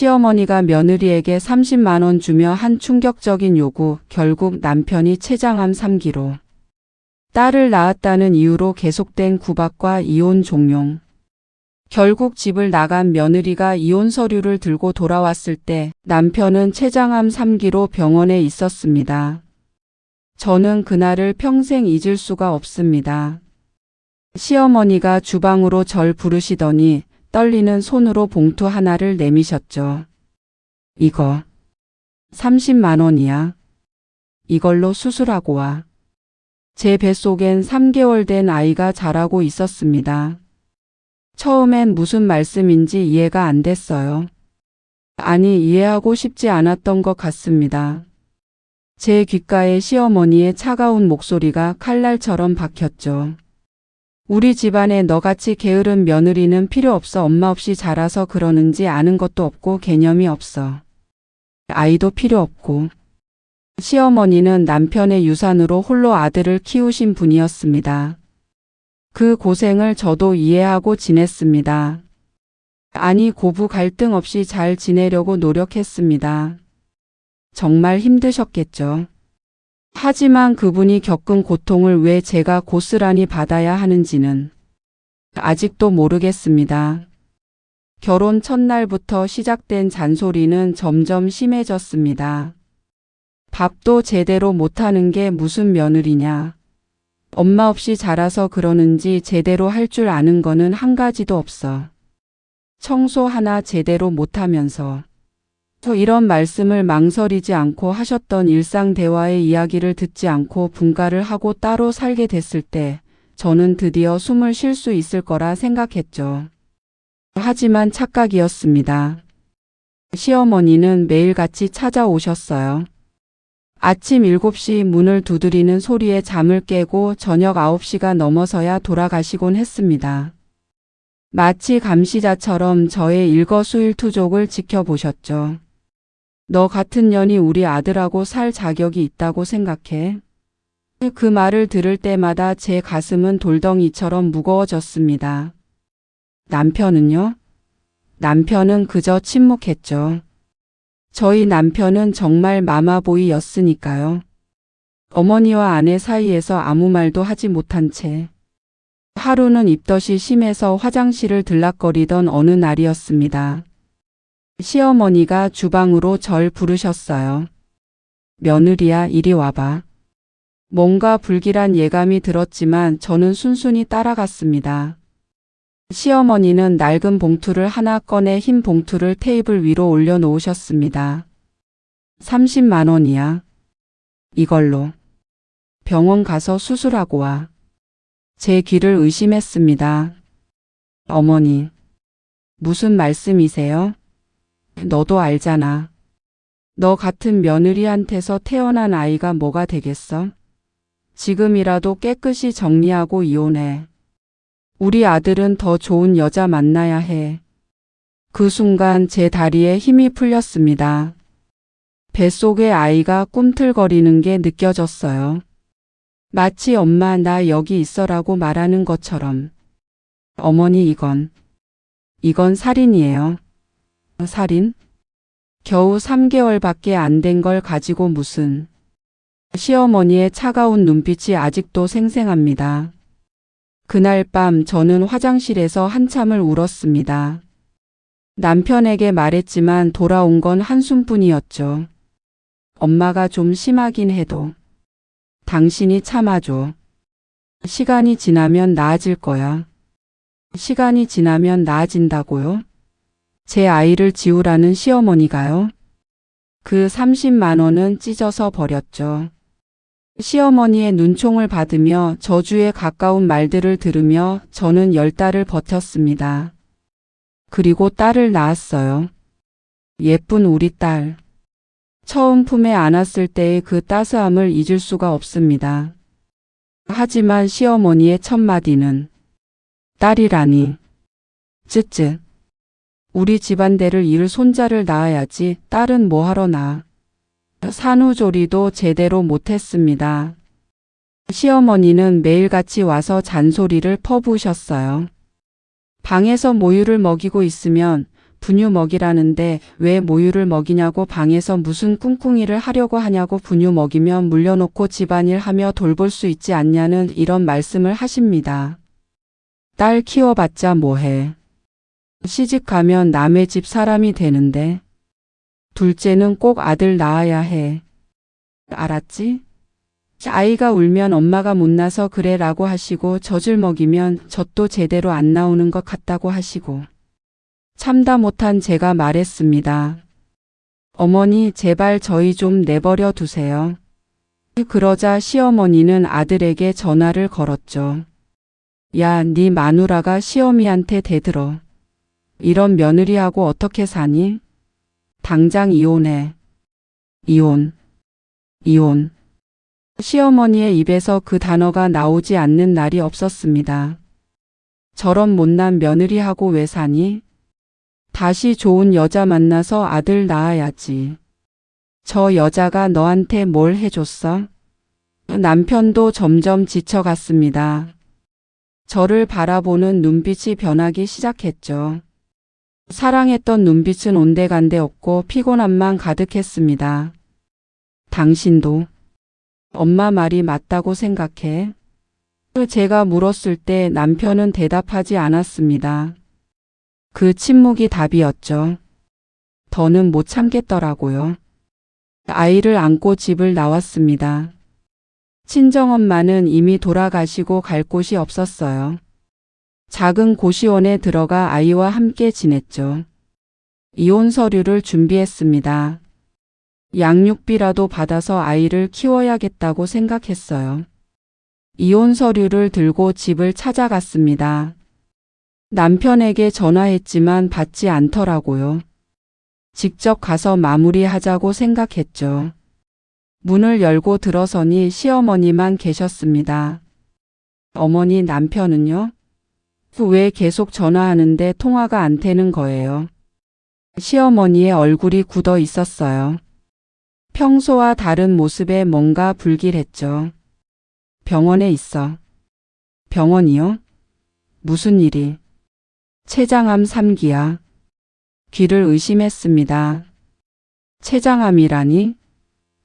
시어머니가 며느리에게 30만 원 주며 한 충격적인 요구, 결국 남편이 췌장암 3기로 딸을 낳았다는 이유로 계속된 구박과 이혼 종용. 결국 집을 나간 며느리가 이혼 서류를 들고 돌아왔을 때 남편은 췌장암 3기로 병원에 있었습니다. 저는 그날을 평생 잊을 수가 없습니다. 시어머니가 주방으로 절 부르시더니 떨리는 손으로 봉투 하나를 내미셨죠. 이거 30만 원이야. 이걸로 수술하고 와. 제 뱃속엔 3개월 된 아이가 자라고 있었습니다. 처음엔 무슨 말씀인지 이해가 안 됐어요. 아니, 이해하고 싶지 않았던 것 같습니다. 제 귓가에 시어머니의 차가운 목소리가 칼날처럼 박혔죠. 우리 집안에 너같이 게으른 며느리는 필요 없어. 엄마 없이 자라서 그러는지 아는 것도 없고 개념이 없어. 아이도 필요 없고. 시어머니는 남편의 유산으로 홀로 아들을 키우신 분이었습니다. 그 고생을 저도 이해하고 지냈습니다. 아니, 고부 갈등 없이 잘 지내려고 노력했습니다. 정말 힘드셨겠죠. 하지만 그분이 겪은 고통을 왜 제가 고스란히 받아야 하는지는 아직도 모르겠습니다. 결혼 첫날부터 시작된 잔소리는 점점 심해졌습니다. 밥도 제대로 못하는 게 무슨 며느리냐. 엄마 없이 자라서 그러는지 제대로 할 줄 아는 거는 한 가지도 없어. 청소 하나 제대로 못하면서. 이런 말씀을 망설이지 않고 하셨던 일상 대화의 이야기를 듣지 않고 분가를 하고 따로 살게 됐을 때 저는 드디어 숨을 쉴 수 있을 거라 생각했죠. 하지만 착각이었습니다. 시어머니는 매일같이 찾아오셨어요. 아침 7시 문을 두드리는 소리에 잠을 깨고 저녁 9시가 넘어서야 돌아가시곤 했습니다. 마치 감시자처럼 저의 일거수일투족을 지켜보셨죠. 너 같은 년이 우리 아들하고 살 자격이 있다고 생각해? 그 말을 들을 때마다 제 가슴은 돌덩이처럼 무거워졌습니다. 남편은요? 남편은 그저 침묵했죠. 저희 남편은 정말 마마보이였으니까요. 어머니와 아내 사이에서 아무 말도 하지 못한 채 하루는 입덧이 심해서 화장실을 들락거리던 어느 날이었습니다. 시어머니가 주방으로 절 부르셨어요. 며느리야, 이리 와봐. 뭔가 불길한 예감이 들었지만 저는 순순히 따라갔습니다. 시어머니는 낡은 봉투를 하나 꺼내 흰 봉투를 테이블 위로 올려놓으셨습니다. 30만 원이야. 이걸로 병원 가서 수술하고 와. 제 귀를 의심했습니다. 어머니, 무슨 말씀이세요? 너도 알잖아. 너 같은 며느리한테서 태어난 아이가 뭐가 되겠어? 지금이라도 깨끗이 정리하고 이혼해. 우리 아들은 더 좋은 여자 만나야 해. 그 순간 제 다리에 힘이 풀렸습니다. 뱃속의 아이가 꿈틀거리는 게 느껴졌어요. 마치 엄마 나 여기 있어라고 말하는 것처럼. 어머니, 이건 살인이에요. 살인? 겨우 3개월밖에 안 된 걸 가지고 무슨. 시어머니의 차가운 눈빛이 아직도 생생합니다. 그날 밤 저는 화장실에서 한참을 울었습니다. 남편에게 말했지만 돌아온 건 한숨뿐이었죠. 엄마가 좀 심하긴 해도 당신이 참아줘. 시간이 지나면 나아질 거야. 시간이 지나면 나아진다고요? 제 아이를 지우라는 시어머니가요? 그 30만 원은 찢어서 버렸죠. 시어머니의 눈총을 받으며 저주에 가까운 말들을 들으며 저는 10달을 버텼습니다. 그리고 딸을 낳았어요. 예쁜 우리 딸. 처음 품에 안았을 때의 그 따스함을 잊을 수가 없습니다. 하지만 시어머니의 첫마디는 딸이라니. 쯧쯧. 우리 집안대를 이을 손자를 낳아야지 딸은 뭐하러 낳아. 산후조리도 제대로 못했습니다. 시어머니는 매일같이 와서 잔소리를 퍼부으셨어요. 방에서 모유를 먹이고 있으면 분유 먹이라는데 왜 모유를 먹이냐고 방에서 무슨 꿍꿍이를 하려고 하냐고 분유 먹이면 물려놓고 집안일 하며 돌볼 수 있지 않냐는 이런 말씀을 하십니다. 딸 키워봤자 뭐해. 시집 가면 남의 집 사람이 되는데. 둘째는 꼭 아들 낳아야 해. 알았지? 아이가 울면 엄마가 못나서 그래 라고 하시고 젖을 먹이면 젖도 제대로 안 나오는 것 같다고 하시고. 참다 못한 제가 말했습니다. 어머니 제발 저희 좀 내버려 두세요. 그러자 시어머니는 아들에게 전화를 걸었죠. 야, 네 마누라가 시어미한테 대들어. 이런 며느리하고 어떻게 사니? 당장 이혼해. 이혼. 이혼. 시어머니의 입에서 그 단어가 나오지 않는 날이 없었습니다. 저런 못난 며느리하고 왜 사니? 다시 좋은 여자 만나서 아들 낳아야지. 저 여자가 너한테 뭘 해줬어? 남편도 점점 지쳐갔습니다. 저를 바라보는 눈빛이 변하기 시작했죠. 사랑했던 눈빛은 온데간데 없고 피곤함만 가득했습니다. 당신도 엄마 말이 맞다고 생각해? 제가 물었을 때 남편은 대답하지 않았습니다. 그 침묵이 답이었죠. 더는 못 참겠더라고요. 아이를 안고 집을 나왔습니다. 친정엄마는 이미 돌아가시고 갈 곳이 없었어요. 작은 고시원에 들어가 아이와 함께 지냈죠. 이혼 서류를 준비했습니다. 양육비라도 받아서 아이를 키워야겠다고 생각했어요. 이혼 서류를 들고 집을 찾아갔습니다. 남편에게 전화했지만 받지 않더라고요. 직접 가서 마무리하자고 생각했죠. 문을 열고 들어서니 시어머니만 계셨습니다. 어머니 남편은요? 왜 계속 전화하는데 통화가 안 되는 거예요? 시어머니의 얼굴이 굳어 있었어요. 평소와 다른 모습에 뭔가 불길했죠. 병원에 있어. 병원이요? 무슨 일이? 췌장암 3기야. 귀를 의심했습니다. 췌장암이라니?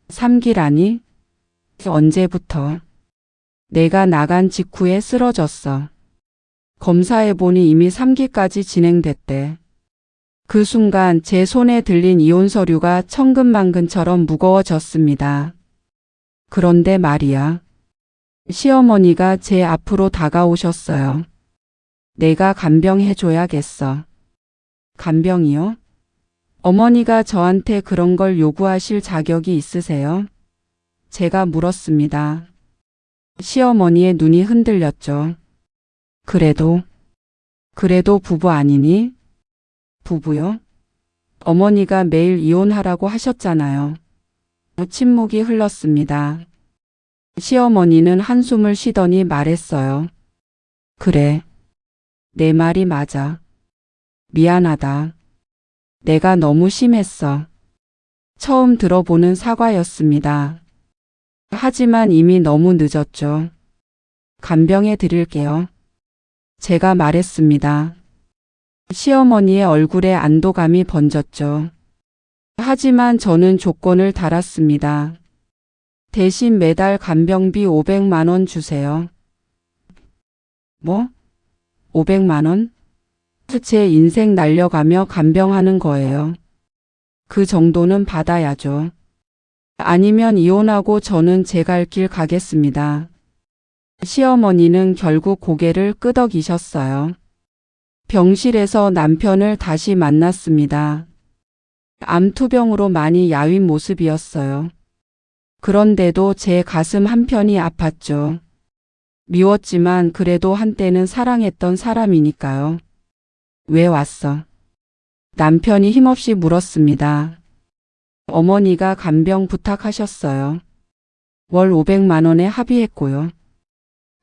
3기라니? 언제부터? 내가 나간 직후에 쓰러졌어. 검사해보니 이미 3기까지 진행됐대. 그 순간 제 손에 들린 이혼 서류가 천근만근처럼 무거워졌습니다. 그런데 말이야. 시어머니가 제 앞으로 다가오셨어요. 내가 간병해줘야겠어. 간병이요? 어머니가 저한테 그런 걸 요구하실 자격이 있으세요? 제가 물었습니다. 시어머니의 눈이 흔들렸죠. 그래도 부부 아니니? 부부요? 어머니가 매일 이혼하라고 하셨잖아요. 침묵이 흘렀습니다. 시어머니는 한숨을 쉬더니 말했어요. 그래. 내 말이 맞아. 미안하다. 내가 너무 심했어. 처음 들어보는 사과였습니다. 하지만 이미 너무 늦었죠. 간병해 드릴게요. 제가 말했습니다. 시어머니의 얼굴에 안도감이 번졌죠. 하지만 저는 조건을 달았습니다. 대신 매달 간병비 500만 원 주세요. 뭐? 500만 원? 제 인생 날려가며 간병하는 거예요. 그 정도는 받아야죠. 아니면 이혼하고 저는 제 갈 길 가겠습니다. 시어머니는 결국 고개를 끄덕이셨어요. 병실에서 남편을 다시 만났습니다. 암투병으로 많이 야윈 모습이었어요. 그런데도 제 가슴 한편이 아팠죠. 미웠지만 그래도 한때는 사랑했던 사람이니까요. 왜 왔어? 남편이 힘없이 물었습니다. 어머니가 간병 부탁하셨어요. 월 500만 원에 합의했고요.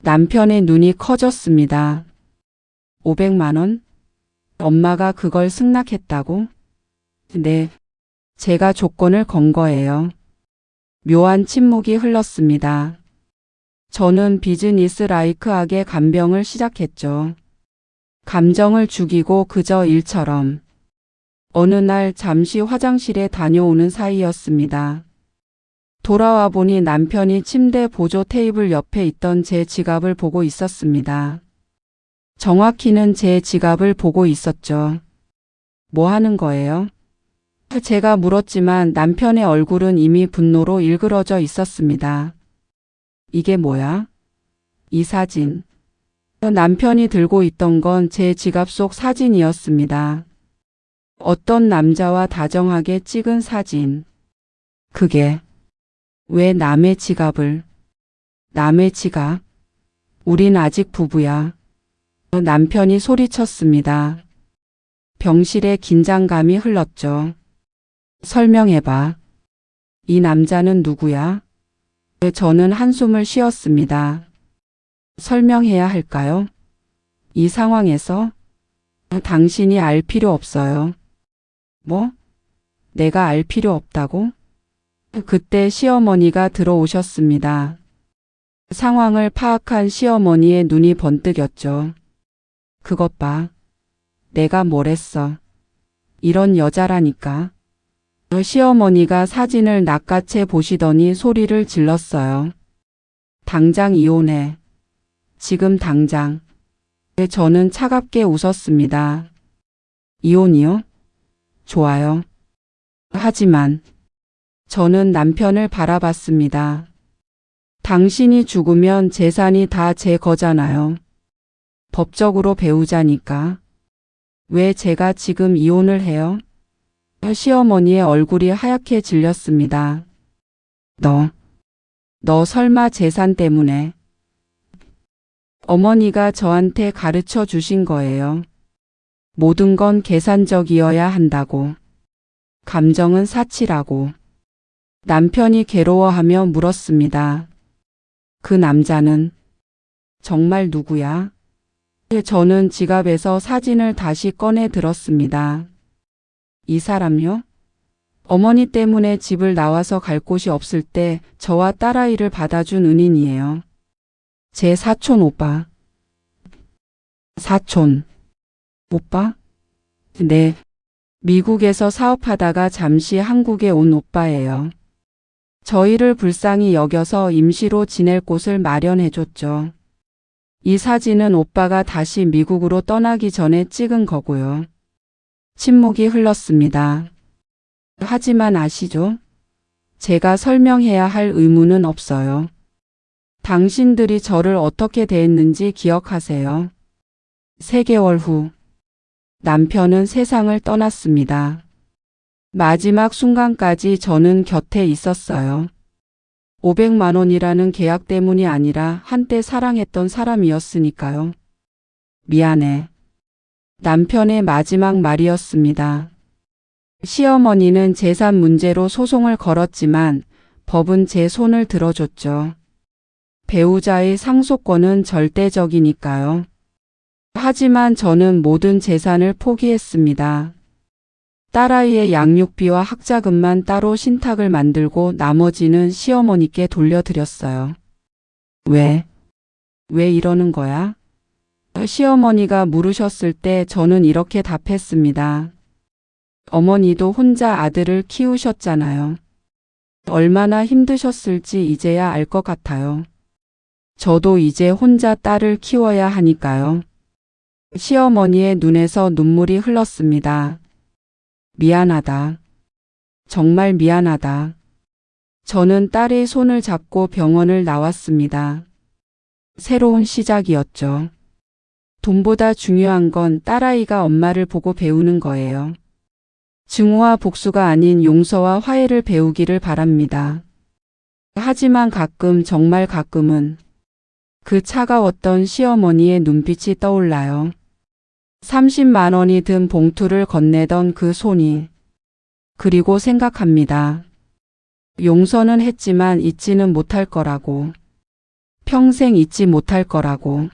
남편의 눈이 커졌습니다. 500만 원? 엄마가 그걸 승낙했다고? 네. 제가 조건을 건 거예요. 묘한 침묵이 흘렀습니다. 저는 비즈니스 라이크하게 간병을 시작했죠. 감정을 죽이고 그저 일처럼. 어느 날 잠시 화장실에 다녀오는 사이였습니다. 돌아와 보니 남편이 침대 보조 테이블 옆에 있던 제 지갑을 보고 있었습니다. 정확히는 제 지갑을 보고 있었죠. 뭐 하는 거예요? 제가 물었지만 남편의 얼굴은 이미 분노로 일그러져 있었습니다. 이게 뭐야? 이 사진. 남편이 들고 있던 건 제 지갑 속 사진이었습니다. 어떤 남자와 다정하게 찍은 사진. 그게 왜 남의 지갑을? 남의 지갑? 우린 아직 부부야. 남편이 소리쳤습니다. 병실에 긴장감이 흘렀죠. 설명해봐. 이 남자는 누구야? 저는 한숨을 쉬었습니다. 설명해야 할까요? 이 상황에서? 당신이 알 필요 없어요. 뭐? 내가 알 필요 없다고? 그때 시어머니가 들어오셨습니다. 상황을 파악한 시어머니의 눈이 번뜩였죠. 그것 봐. 내가 뭘 했어. 이런 여자라니까. 시어머니가 사진을 낚아채 보시더니 소리를 질렀어요. 당장 이혼해. 지금 당장. 저는 차갑게 웃었습니다. 이혼이요? 좋아요. 하지만 저는 남편을 바라봤습니다. 당신이 죽으면 재산이 다 제 거잖아요. 법적으로 배우자니까. 왜 제가 지금 이혼을 해요? 시어머니의 얼굴이 하얗게 질렸습니다. 너 설마 재산 때문에? 어머니가 저한테 가르쳐 주신 거예요. 모든 건 계산적이어야 한다고. 감정은 사치라고. 남편이 괴로워하며 물었습니다. 그 남자는 정말 누구야? 저는 지갑에서 사진을 다시 꺼내 들었습니다. 이 사람요? 어머니 때문에 집을 나와서 갈 곳이 없을 때 저와 딸아이를 받아준 은인이에요. 제 사촌 오빠. 사촌. 오빠? 네. 미국에서 사업하다가 잠시 한국에 온 오빠예요. 저희를 불쌍히 여겨서 임시로 지낼 곳을 마련해줬죠. 이 사진은 오빠가 다시 미국으로 떠나기 전에 찍은 거고요. 침묵이 흘렀습니다. 하지만 아시죠? 제가 설명해야 할 의무는 없어요. 당신들이 저를 어떻게 대했는지 기억하세요. 3개월 후 남편은 세상을 떠났습니다. 마지막 순간까지 저는 곁에 있었어요. 500만 원이라는 계약 때문이 아니라 한때 사랑했던 사람이었으니까요. 미안해. 남편의 마지막 말이었습니다. 시어머니는 재산 문제로 소송을 걸었지만 법은 제 손을 들어줬죠. 배우자의 상속권은 절대적이니까요. 하지만 저는 모든 재산을 포기했습니다. 딸아이의 양육비와 학자금만 따로 신탁을 만들고 나머지는 시어머니께 돌려드렸어요. 왜 이러는 거야? 시어머니가 물으셨을 때 저는 이렇게 답했습니다. 어머니도 혼자 아들을 키우셨잖아요. 얼마나 힘드셨을지 이제야 알 것 같아요. 저도 이제 혼자 딸을 키워야 하니까요. 시어머니의 눈에서 눈물이 흘렀습니다. 미안하다. 정말 미안하다. 저는 딸의 손을 잡고 병원을 나왔습니다. 새로운 시작이었죠. 돈보다 중요한 건 딸아이가 엄마를 보고 배우는 거예요. 증오와 복수가 아닌 용서와 화해를 배우기를 바랍니다. 하지만 가끔, 정말 가끔은 그 차가웠던 시어머니의 눈빛이 떠올라요. 30만 원이 든 봉투를 건네던 그 손이. 그리고 생각합니다. 용서는 했지만 잊지는 못할 거라고. 평생 잊지 못할 거라고.